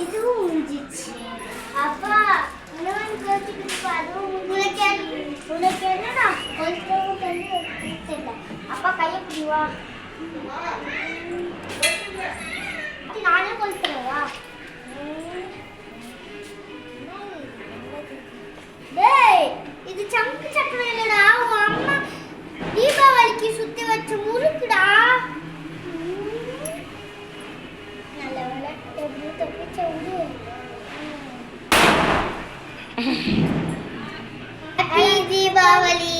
இதுவும் முடிஞ்சிச்சு. அப்பா இன்னொன்று கோச்சிக்கிட்டு அதுவும் உனக்கு என்னன்னா கொஞ்சம் தெரியல. அப்பா கையை பிடிவா, நானே கொளுத்துறவா? டேய், இது சங்கு சக்கரம் இல்லடா, உன் அம்மா தீபாவளிக்கு சுத்தி வச்ச முறுக்குடா. நல்ல வேலை எப்படி தப்பிச்ச விடு. ஹாப்பி தீபாவளி.